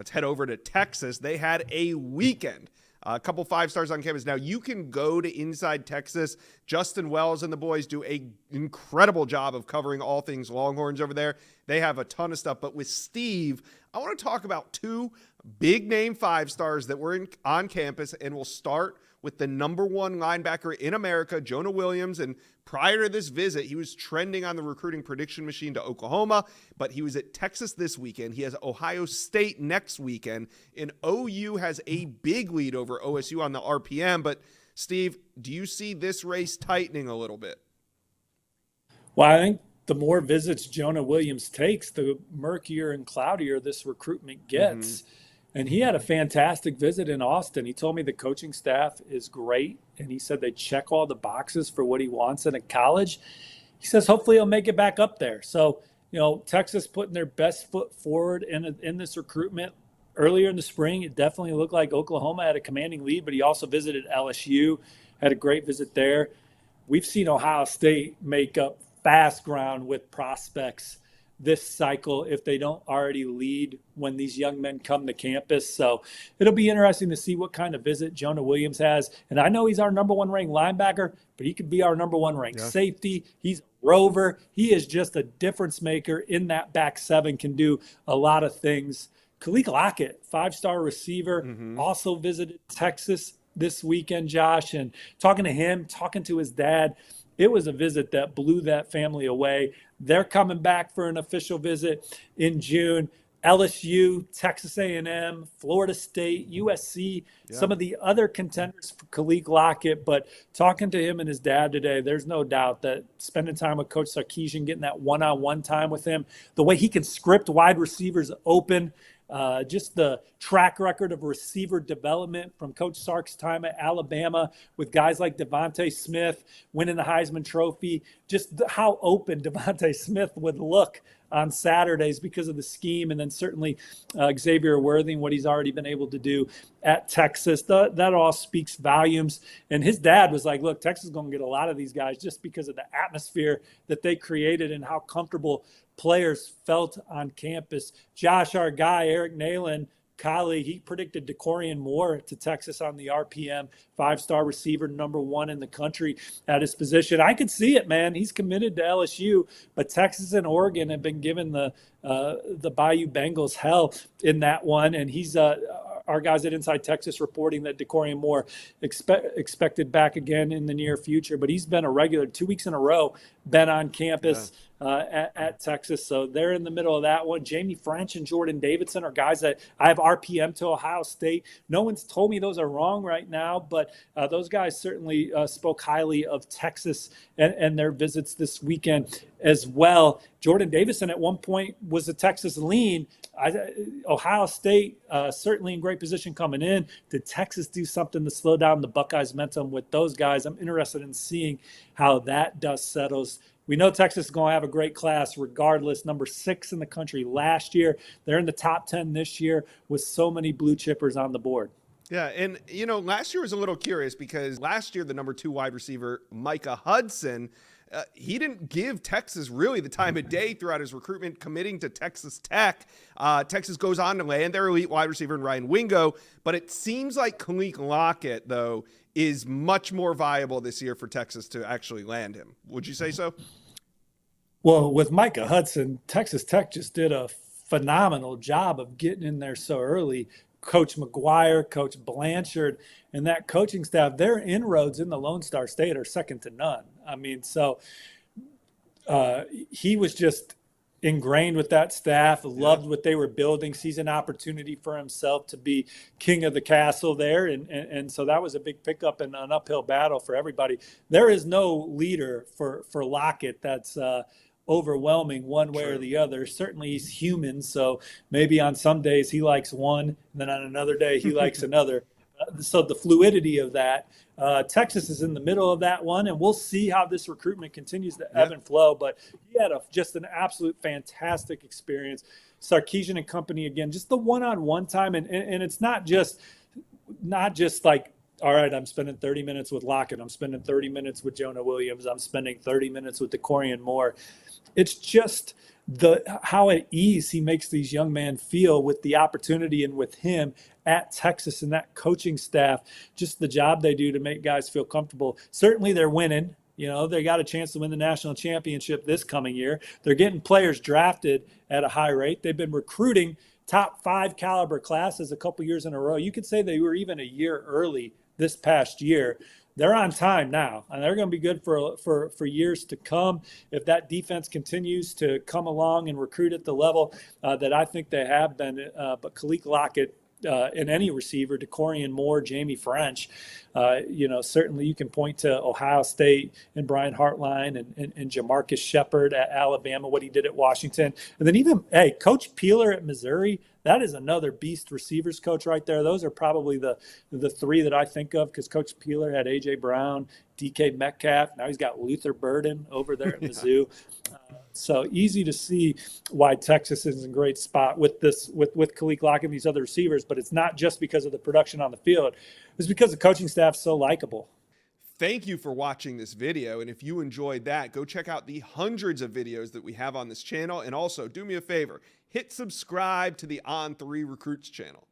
Let's head over to Texas. They had a weekend. A couple 5-stars on campus. Now, you can go to Inside Texas. Justin Wells and the boys do an incredible job of covering all things Longhorns over there. They have a ton of stuff. But with Steve, I want to talk about 2 big-name 5-stars that were on campus, and we'll start with the number 1 linebacker in America, Jonah Williams. And prior to this visit, he was trending on the recruiting prediction machine to Oklahoma, but he was at Texas this weekend. He has Ohio State next weekend, and OU has a big lead over OSU on the RPM. But, Steve, do you see this race tightening a little bit? Well, I think the more visits Jonah Williams takes, the murkier and cloudier this recruitment gets. Mm-hmm. And he had a fantastic visit in Austin. He told me the coaching staff is great, and he said they check all the boxes for what he wants in a college. He says hopefully he'll make it back up there. So, Texas putting their best foot forward in this recruitment. Earlier in the spring, it definitely looked like Oklahoma had a commanding lead, but he also visited LSU, had a great visit there. We've seen Ohio State make up fast ground with prospects this cycle if they don't already lead when these young men come to campus. So it'll be interesting to see what kind of visit Jonah Williams has. And I know he's our number 1 ranked linebacker, but he could be our number 1 ranked safety. He's a rover. He is just a difference maker in that back 7, can do a lot of things. Khalil Lockett, 5-star receiver, also visited Texas this weekend, Josh, and talking to him, talking to his dad, it was a visit that blew that family away. They're coming back for an official visit in June. LSU, Texas A&M, Florida State, USC, some of the other contenders for Khalil Lockett. But talking to him and his dad today, there's no doubt that spending time with Coach Sarkisian, getting that one-on-one time with him, the way he can script wide receivers open, just the track record of receiver development from Coach Sark's time at Alabama with guys like Devontae Smith winning the Heisman Trophy, just how open Devontae Smith would look on Saturdays because of the scheme, and then certainly Xavier Worthy and what he's already been able to do at Texas. That all speaks volumes. And his dad was like, look, Texas is going to get a lot of these guys just because of the atmosphere that they created and how comfortable players felt on campus. Josh, our guy, Eric Nalen, colleague, he predicted DeCorian Moore to Texas on the RPM, 5-star receiver, number 1 in the country at his position. I could see it, man. He's committed to LSU, but Texas and Oregon have been giving the Bayou Bengals hell in that one, and he's our guys at Inside Texas reporting that DeCorian Moore expected back again in the near future, but he's been a regular 2 weeks in a row, been on campus at Texas. So they're in the middle of that one. Jamie French and Jordan Davidson are guys that I have RPM to Ohio State. No one's told me those are wrong right now, but those guys certainly spoke highly of Texas and their visits this weekend as well. Jordan Davidson at one point was a Texas lean. Ohio State certainly in great position coming in. Did Texas do something to slow down the Buckeyes' momentum with those guys? I'm interested in seeing how that dust settles. We know Texas is going to have a great class regardless. Number 6 in the country last year. They're in the top 10 this year with so many blue chippers on the board. Yeah, and, last year was a little curious because last year the number 2 wide receiver, Micah Hudson, he didn't give Texas really the time of day throughout his recruitment, committing to Texas Tech. Texas goes on to land their elite wide receiver in Ryan Wingo, but it seems like Khalil Lockett, though, is much more viable this year for Texas to actually land him. Would you say so? Well, with Micah Hudson, Texas Tech just did a phenomenal job of getting in there so early. Coach McGuire, Coach Blanchard, and that coaching staff, their inroads in the Lone Star State are second to none. I mean, so he was just ingrained with that staff, loved what they were building, sees an opportunity for himself to be king of the castle there. And so that was a big pickup and an uphill battle for everybody. There is no leader for Lockett that's overwhelming one way or the other. Certainly he's human, so maybe on some days he likes one, and then on another day he likes another. So the fluidity of that, Texas is in the middle of that one, and we'll see how this recruitment continues to ebb and flow. But he had just an absolute fantastic experience. Sarkisian and company, again, just the one-on-one time, and it's not just like, all right, I'm spending 30 minutes with Lockett, I'm spending 30 minutes with Jonah Williams, I'm spending 30 minutes with DeCorian Moore. It's just how at ease he makes these young men feel with the opportunity and with him at Texas and that coaching staff, just the job they do to make guys feel comfortable. Certainly they're winning. You know, they got a chance to win the national championship this coming year. They're getting players drafted at a high rate. They've been recruiting top 5 caliber classes a couple years in a row. You could say they were even a year early this past year. They're on time now, and they're going to be good for years to come if that defense continues to come along and recruit at the level that I think they have been. But Khalil Lockett, in any receiver, DeCorian Moore, Jamie French, certainly you can point to Ohio State and Brian Hartline and Jamarcus Shepard at Alabama, what he did at Washington. And then even, Coach Peeler at Missouri, that is another beast receivers coach right there. Those are probably the 3 that I think of, because Coach Peeler had A.J. Brown, DK Metcalf. Now he's got Luther Burden over there at Mizzou. So easy to see why Texas is in a great spot with Khalil Lockett and these other receivers. But it's not just because of the production on the field. It's because the coaching staff's so likable. Thank you for watching this video. And if you enjoyed that, go check out the hundreds of videos that we have on this channel. And also, do me a favor, hit subscribe to the On3 Recruits channel.